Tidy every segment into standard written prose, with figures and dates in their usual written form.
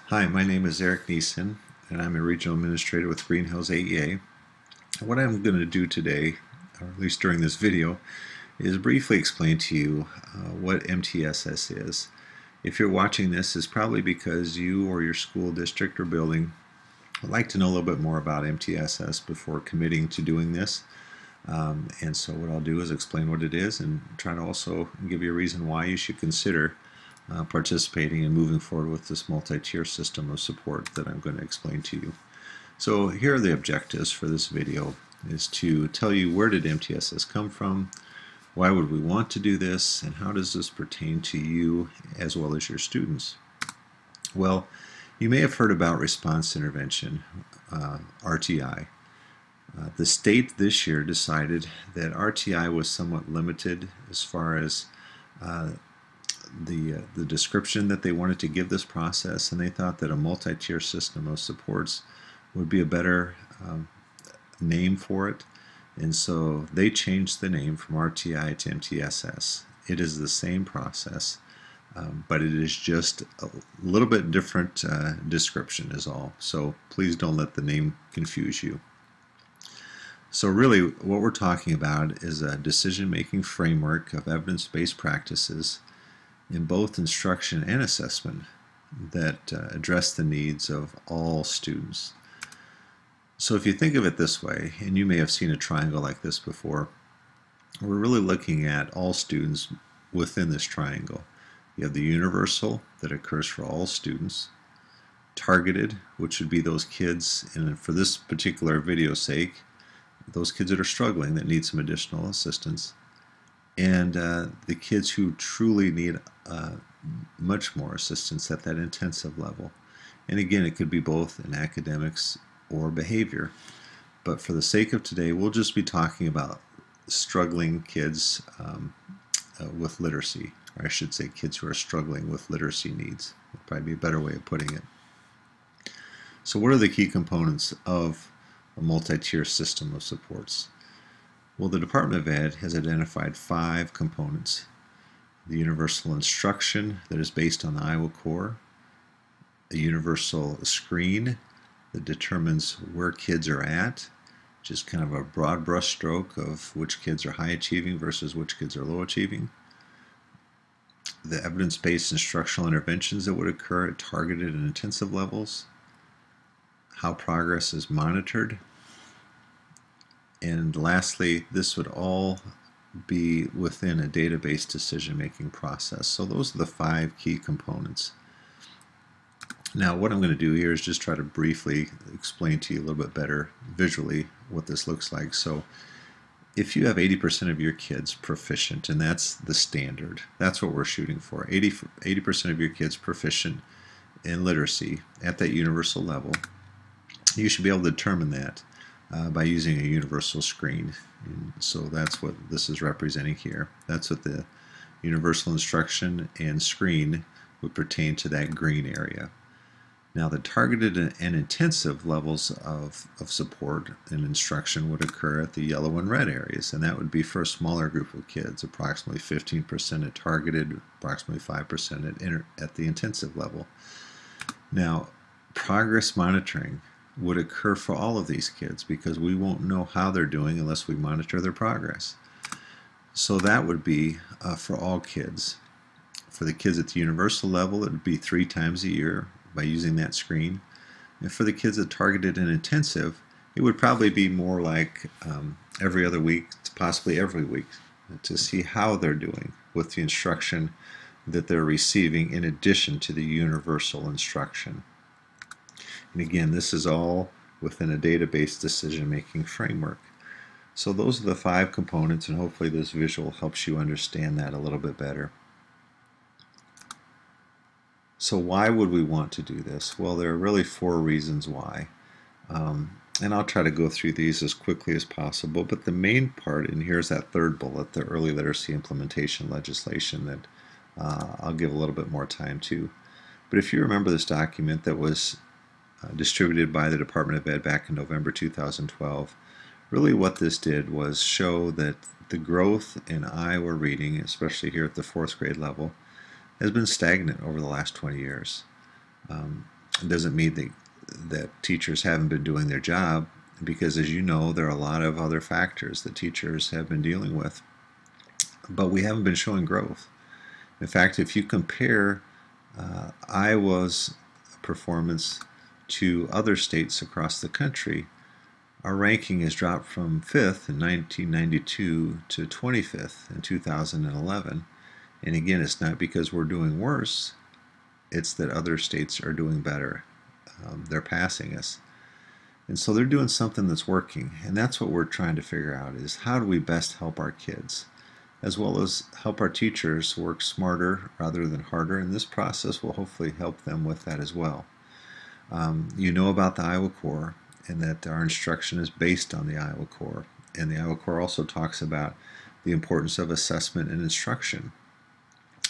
Hi, my name is Eric Neeson, and I'm a regional administrator with Green Hills AEA. What I'm going to do today, or at least during this video, is briefly explain to you what MTSS is. If you're watching this, it's probably because you or your school district or building would like to know a little bit more about MTSS before committing to doing this. And so what I'll do is explain what it is and try to also give you a reason why you should consider participating and moving forward with this multi-tier system of support that I'm going to explain to you. So here are the objectives for this video, is to tell you where did MTSS come from, why would we want to do this, and how does this pertain to you as well as your students. Well, you may have heard about response intervention, RTI. The state this year decided that RTI was somewhat limited as far as the description that they wanted to give this process, and they thought that a multi-tier system of supports would be a better name for it, and so they changed the name from RTI to MTSS. It is the same process, but it is just a little bit different description is all, so please don't let the name confuse you. So really what we're talking about is a decision-making framework of evidence-based practices in both instruction and assessment that address the needs of all students. So if you think of it this way, and you may have seen a triangle like this before, we're really looking at all students within this triangle. You have the universal that occurs for all students, targeted, which would be those kids, and for this particular video's sake, those kids that are struggling that need some additional assistance, and the kids who truly need much more assistance at that intensive level. And again, it could be both in academics or behavior. But for the sake of today, we'll just be talking about struggling kids with literacy, or I should say kids who are struggling with literacy needs. Would probably be a better way of putting it. So what are the key components of a multi-tier system of supports? Well, the Department of Ed has identified 5 components. The universal instruction that is based on the Iowa core, a universal screen that determines where kids are at, which is kind of a broad brush stroke of which kids are high achieving versus which kids are low achieving. The evidence-based instructional interventions that would occur at targeted and intensive levels, how progress is monitored, and lastly, this would all be within a database decision-making process. So those are the 5 key components. Now what I'm going to do here is just try to briefly explain to you a little bit better visually what this looks like. So if you have 80% of your kids proficient, and that's the standard, that's what we're shooting for, 80% of your kids proficient in literacy at that universal level, you should be able to determine that by using a universal screen. And so that's what this is representing here. That's what the universal instruction and screen would pertain to, that green area. Now the targeted and intensive levels of support and instruction would occur at the yellow and red areas, and that would be for a smaller group of kids, approximately 15% at targeted, approximately 5% at the intensive level. Now progress monitoring would occur for all of these kids because we won't know how they're doing unless we monitor their progress. So that would be for all kids. For the kids at the universal level, it would be 3 times a year by using that screen. And for the kids at targeted and intensive, it would probably be more like every other week, possibly every week, to see how they're doing with the instruction that they're receiving in addition to the universal instruction. And again, this is all within a database decision-making framework. So those are the 5 components, and hopefully this visual helps you understand that a little bit better. So why would we want to do this? Well, there are really 4 reasons why. And I'll try to go through these as quickly as possible, but the main part, and here's that 3rd bullet, the early literacy implementation legislation, that I'll give a little bit more time to. But if you remember this document that was distributed by the Department of Ed back in November 2012, really what this did was show that the growth in Iowa reading, especially here at the 4th grade level, has been stagnant over the last 20 years. It doesn't mean that teachers haven't been doing their job, because as you know, there are a lot of other factors that teachers have been dealing with, but we haven't been showing growth. In fact, if you compare Iowa's performance to other states across the country, our ranking has dropped from 5th in 1992 to 25th in 2011. And again, it's not because we're doing worse, it's that other states are doing better. They're passing us. And so they're doing something that's working. And that's what we're trying to figure out, is how do we best help our kids, as well as help our teachers work smarter rather than harder. And this process will hopefully help them with that as well. You know about the Iowa Core, and that our instruction is based on the Iowa Core. And the Iowa Core also talks about the importance of assessment and instruction.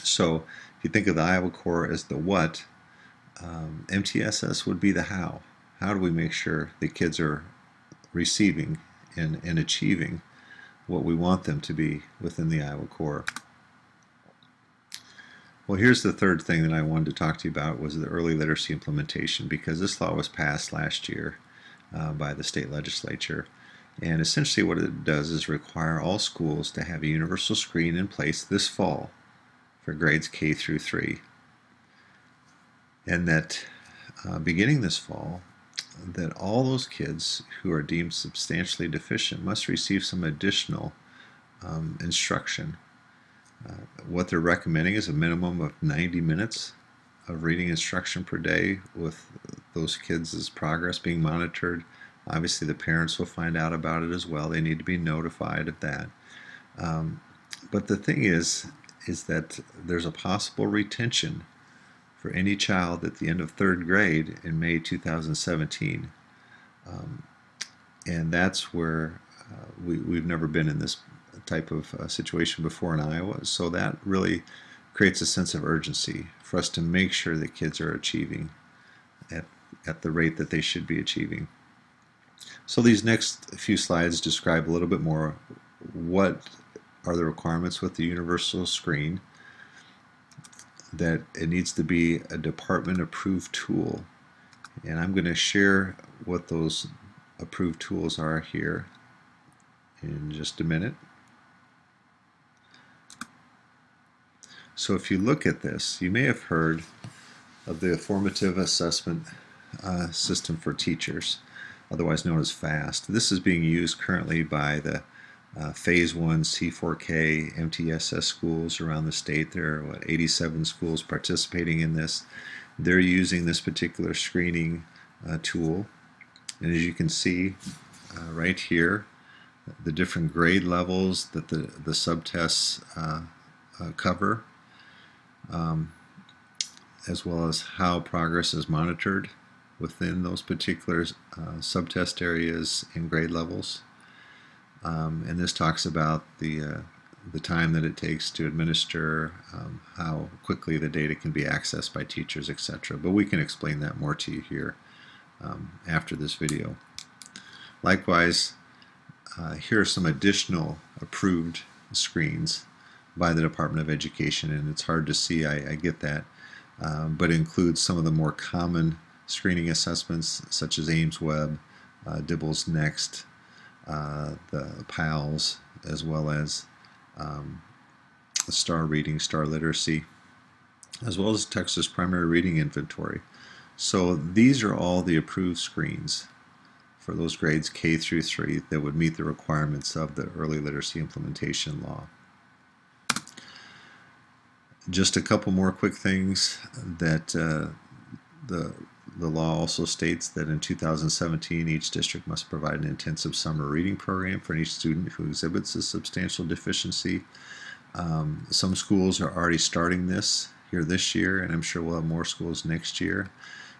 So if you think of the Iowa Core as the what, MTSS would be the how. How do we make sure the kids are receiving and achieving what we want them to be within the Iowa Core? Well, here's the third thing that I wanted to talk to you about, was the early literacy implementation, because this law was passed last year by the state legislature. And essentially what it does is require all schools to have a universal screen in place this fall for grades K through 3. And that beginning this fall, that all those kids who are deemed substantially deficient must receive some additional instruction. What they're recommending is a minimum of 90 minutes of reading instruction per day, with those kids' progress being monitored. Obviously, the parents will find out about it as well. They need to be notified of that. But the thing is that there's a possible retention for any child at the end of 3rd grade in May 2017. And that's where we've never been in this type of situation before in Iowa. So that really creates a sense of urgency for us to make sure that kids are achieving at the rate that they should be achieving. So these next few slides describe a little bit more what are the requirements with the universal screen, that it needs to be a department approved tool. And I'm going to share what those approved tools are here in just a minute. So if you look at this, you may have heard of the formative assessment system for teachers, otherwise known as FAST. This is being used currently by the Phase 1 C4K MTSS schools around the state. There are 87 schools participating in this. They're using this particular screening tool. And as you can see right here, the different grade levels that the subtests cover, as well as how progress is monitored within those particular subtest areas and grade levels. And this talks about the time that it takes to administer, how quickly the data can be accessed by teachers, etc. But we can explain that more to you here after this video. Likewise, here are some additional approved screens by the Department of Education, and it's hard to see, I get that, but it includes some of the more common screening assessments such as Ames Web, Dibble's Next, the PALS, as well as Star Reading, Star Literacy, as well as Texas Primary Reading Inventory. So these are all the approved screens for those grades K through 3 that would meet the requirements of the early literacy implementation law. Just a couple more quick things, that the law also states that in 2017 each district must provide an intensive summer reading program for each student who exhibits a substantial deficiency. Some schools are already starting this here this year, and I'm sure we'll have more schools next year.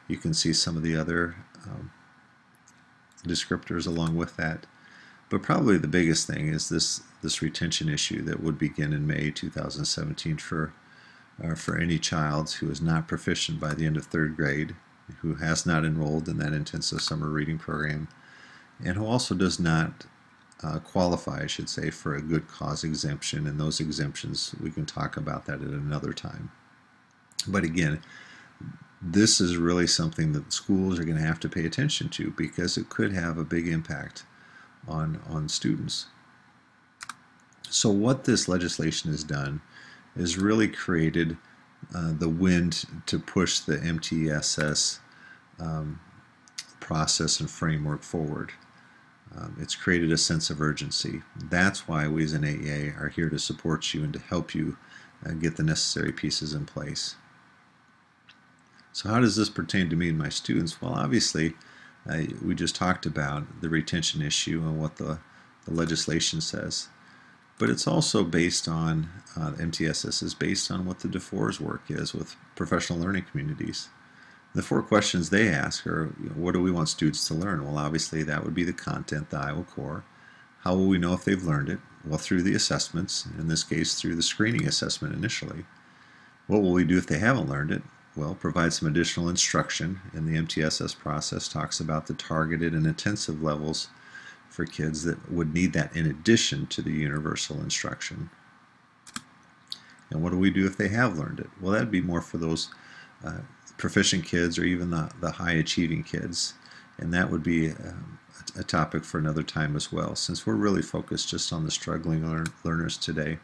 You can see some of the other descriptors along with that. But probably the biggest thing is this retention issue that would begin in May 2017 for any child who is not proficient by the end of 3rd grade, who has not enrolled in that intensive summer reading program, and who also does not qualify, I should say, for a good cause exemption. And those exemptions, we can talk about that at another time. But again, This is really something that schools are going to have to pay attention to, because it could have a big impact on students. So what this legislation has done is really created the wind to push the MTSS process and framework forward. It's created a sense of urgency. That's why we as an AEA are here to support you and to help you get the necessary pieces in place. So how does this pertain to me and my students? Well, obviously, we just talked about the retention issue and what the legislation says. But it's also based on, MTSS is based on what the DeFore's work is with professional learning communities. The 4 questions they ask are, what do we want students to learn? Well, obviously that would be the content, the Iowa core. How will we know if they've learned it? Well, through the assessments, in this case through the screening assessment initially. What will we do if they haven't learned it? Well, provide some additional instruction. In the MTSS process, talks about the targeted and intensive levels for kids that would need that in addition to the universal instruction. And what do we do if they have learned it? Well, that'd be more for those proficient kids or even the high achieving kids. And that would be a topic for another time as well, since we're really focused just on the struggling learners today.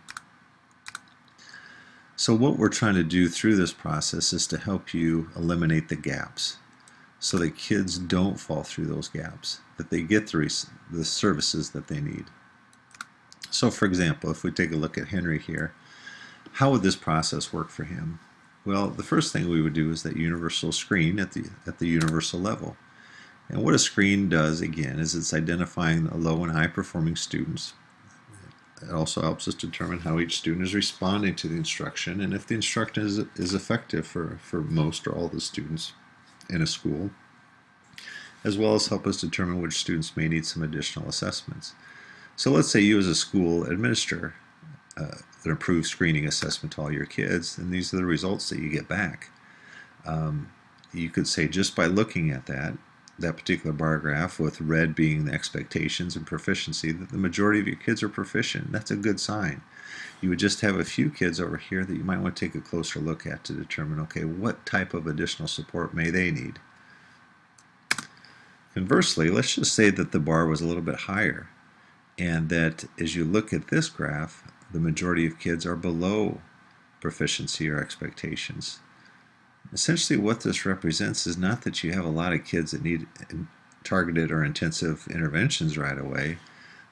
So what we're trying to do through this process is to help you eliminate the gaps so that kids don't fall through those gaps, that they get the services that they need. So for example, if we take a look at Henry here, how would this process work for him? Well, the first thing we would do is that universal screen at the universal level. And what a screen does, again, is it's identifying the low and high performing students. It also helps us determine how each student is responding to the instruction and if the instruction is effective for most or all the students in a school, as well as help us determine which students may need some additional assessments. So let's say you as a school administer an approved screening assessment to all your kids, and these are the results that you get back. You could say, just by looking at that particular bar graph, with red being the expectations and proficiency, that the majority of your kids are proficient. That's a good sign. You would just have a few kids over here that you might want to take a closer look at to determine, okay, what type of additional support may they need? Conversely, let's just say that the bar was a little bit higher, and that as you look at this graph, the majority of kids are below proficiency or expectations. Essentially what this represents is not that you have a lot of kids that need targeted or intensive interventions right away.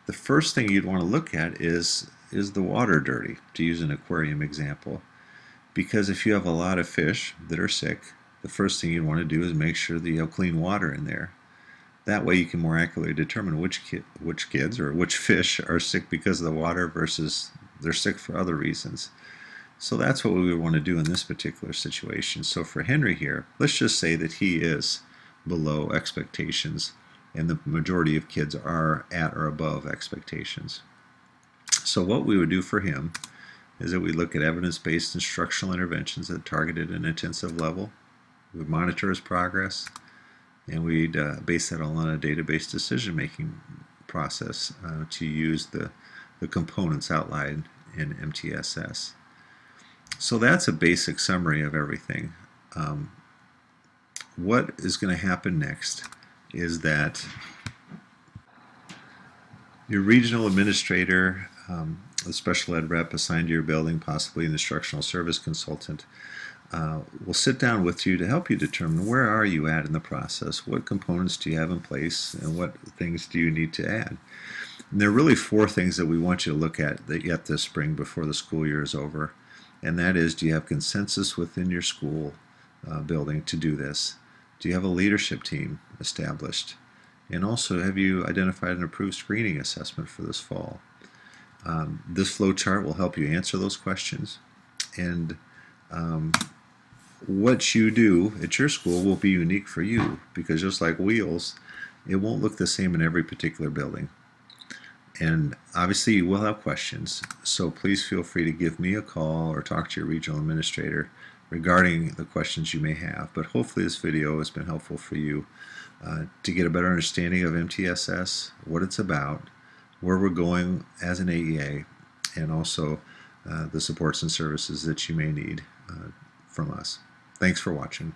The first thing you'd want to look at is the water dirty, to use an aquarium example. Because if you have a lot of fish that are sick, the first thing you'd want to do is make sure that you have clean water in there. That way you can more accurately determine which kids or which fish are sick because of the water versus they're sick for other reasons. So that's what we would want to do in this particular situation. So for Henry here, let's just say that he is below expectations and the majority of kids are at or above expectations. So what we would do for him is that we look at evidence-based instructional interventions at targeted and intensive level. We would monitor his progress, and we'd base that all on a database decision-making process to use the components outlined in MTSS. So that's a basic summary of everything. What is going to happen next is that your regional administrator, the special ed rep assigned to your building, possibly an instructional service consultant, will sit down with you to help you determine where are you at in the process, what components do you have in place, and what things do you need to add. And there are really 4 things that we want you to look at yet this spring before the school year is over. And that is, do you have consensus within your school building to do this? Do you have a leadership team established? And also, have you identified an approved screening assessment for this fall? This flow chart will help you answer those questions. And what you do at your school will be unique for you, because just like wheels, it won't look the same in every particular building. And obviously you will have questions, so please feel free to give me a call or talk to your regional administrator regarding the questions you may have. But hopefully this video has been helpful for you to get a better understanding of MTSS, what it's about, where we're going as an AEA, and also the supports and services that you may need from us. Thanks for watching.